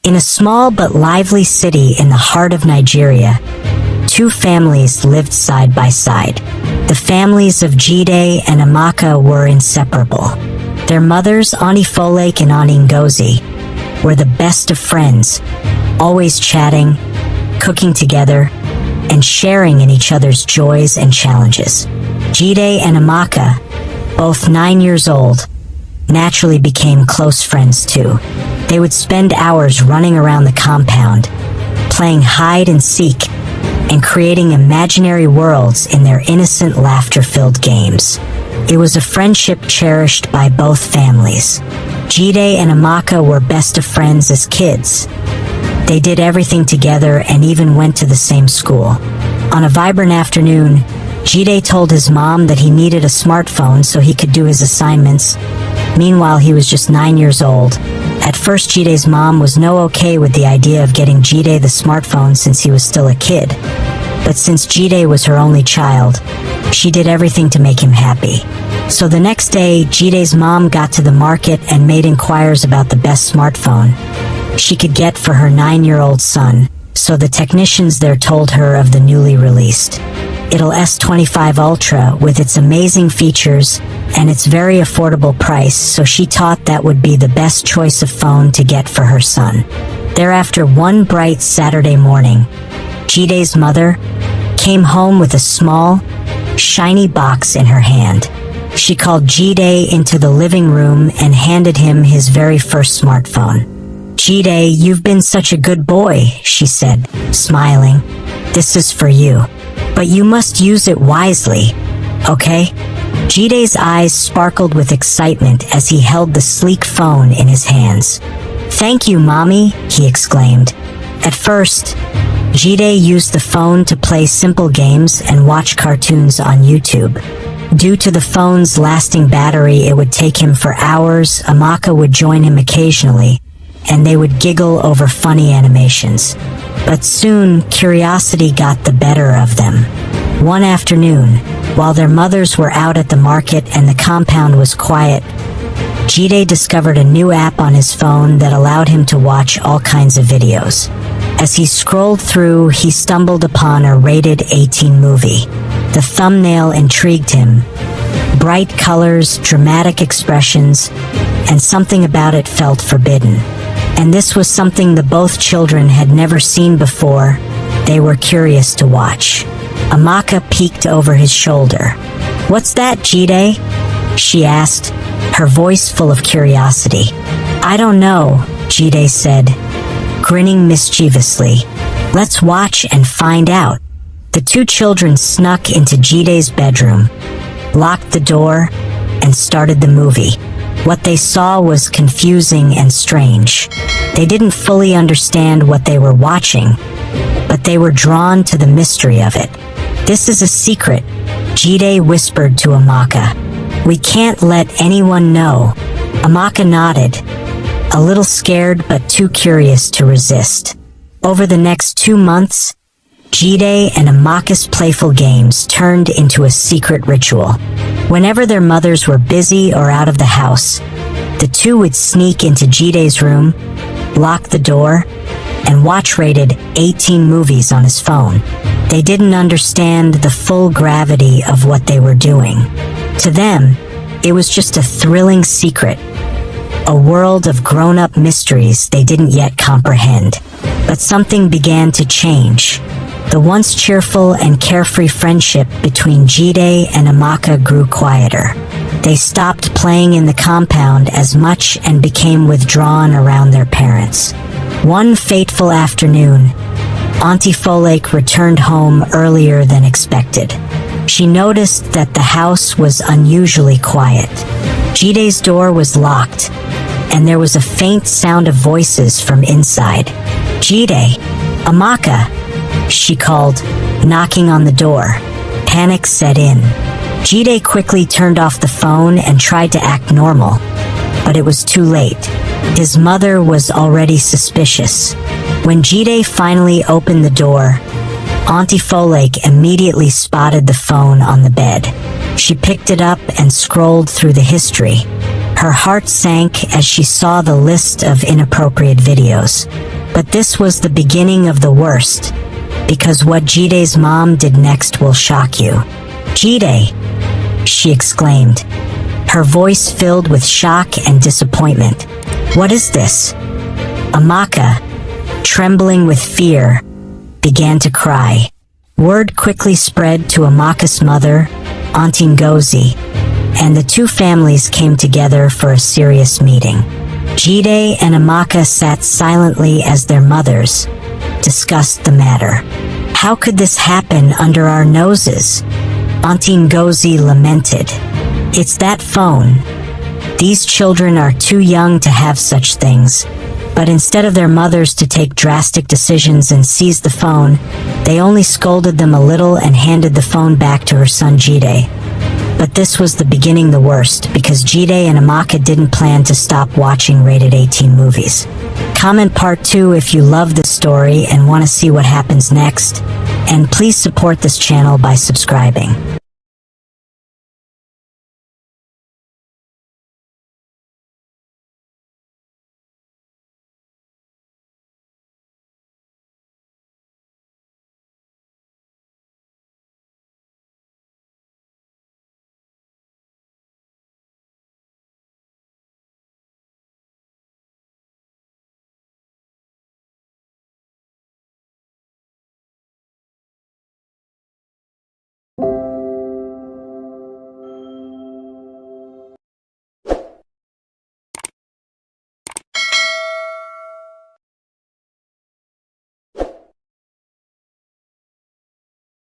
In a small but lively city in the heart of Nigeria, two families lived side by side. The families of Jide and Amaka were inseparable. Their mothers, Auntie Folake and Auntie Ngozi, were the best of friends, always chatting, cooking together, and sharing in each other's joys and challenges. Jide and Amaka, both 9 years old, naturally became close friends too. They would spend hours running around the compound, playing hide and seek, and creating imaginary worlds in their innocent, laughter-filled games. It was a friendship cherished by both families. Jide and Amaka were best of friends as kids. They did everything together and even went to the same school. On a vibrant afternoon, Jide told his mom that he needed a smartphone so he could do his assignments. Meanwhile, he was just 9 years old. At first, Jide's mom was okay with the idea of getting Jide the smartphone since he was still a kid. But since Jide was her only child, she did everything to make him happy. So the next day, Jide's mom got to the market and made inquiries about the best smartphone she could get for her 9-year-old son. So the technicians there told her of the newly released Itel S25 Ultra with its amazing features and its very affordable price, so she thought that would be the best choice of phone to get for her son. Thereafter, one bright Saturday morning, Jide's mother came home with a small, shiny box in her hand. She called Jide into the living room and handed him his very first smartphone. "Jide, you've been such a good boy," she said, smiling. "This is for you. But you must use it wisely, okay?" Jide's eyes sparkled with excitement as he held the sleek phone in his hands. "Thank you, Mommy," he exclaimed. At first, Jide used the phone to play simple games and watch cartoons on YouTube. Due to the phone's lasting battery, it would take him for hours. Amaka would join him occasionally, and they would giggle over funny animations. But soon, curiosity got the better of them. One afternoon, while their mothers were out at the market and the compound was quiet, Jide discovered a new app on his phone that allowed him to watch all kinds of videos. As he scrolled through, he stumbled upon a rated 18 movie. The thumbnail intrigued him. Bright colors, dramatic expressions, and something about it felt forbidden. And this was something the both children had never seen before. They were curious to watch. Amaka peeked over his shoulder. "What's that, Jide?" she asked, her voice full of curiosity. "I don't know," Jide said, grinning mischievously. "Let's watch and find out." The two children snuck into Jide's bedroom, locked the door, and started the movie. What they saw was confusing and strange. They didn't fully understand what they were watching, but they were drawn to the mystery of it. "This is a secret," Jide whispered to Amaka. "We can't let anyone know." Amaka nodded, a little scared but too curious to resist. Over the next 2 months, Jide and Amaka's playful games turned into a secret ritual. Whenever their mothers were busy or out of the house, the two would sneak into Jide's room, lock the door, and watch rated 18 movies on his phone. They didn't understand the full gravity of what they were doing. To them, it was just a thrilling secret, a world of grown-up mysteries they didn't yet comprehend. But something began to change. The once cheerful and carefree friendship between Jide and Amaka grew quieter. They stopped playing in the compound as much and became withdrawn around their parents. One fateful afternoon, Auntie Folake returned home earlier than expected. She noticed that the house was unusually quiet. Jide's door was locked, and there was a faint sound of voices from inside. "Jide, Amaka," she called, knocking on the door. Panic set in. Jide quickly turned off the phone and tried to act normal, but it was too late. His mother was already suspicious. When Jide finally opened the door, Auntie Folake immediately spotted the phone on the bed. She picked it up and scrolled through the history. Her heart sank as she saw the list of inappropriate videos. But this was the beginning of the worst, because what Jide's mom did next will shock you. "Jide!" she exclaimed, her voice filled with shock and disappointment. "What is this?" Amaka, trembling with fear, began to cry. Word quickly spread to Amaka's mother, Auntie Ngozi, and the two families came together for a serious meeting. Jide and Amaka sat silently as their mothers discussed the matter. "How could this happen under our noses?" Auntie Ngozi lamented. "It's that phone. These children are too young to have such things." But instead of their mothers to take drastic decisions and seize the phone, they only scolded them a little and handed the phone back to her son Jide. But this was the beginning the worst, because Jide and Amaka didn't plan to stop watching rated 18 movies. Comment part 2 if you love this story and want to see what happens next, and please support this channel by subscribing.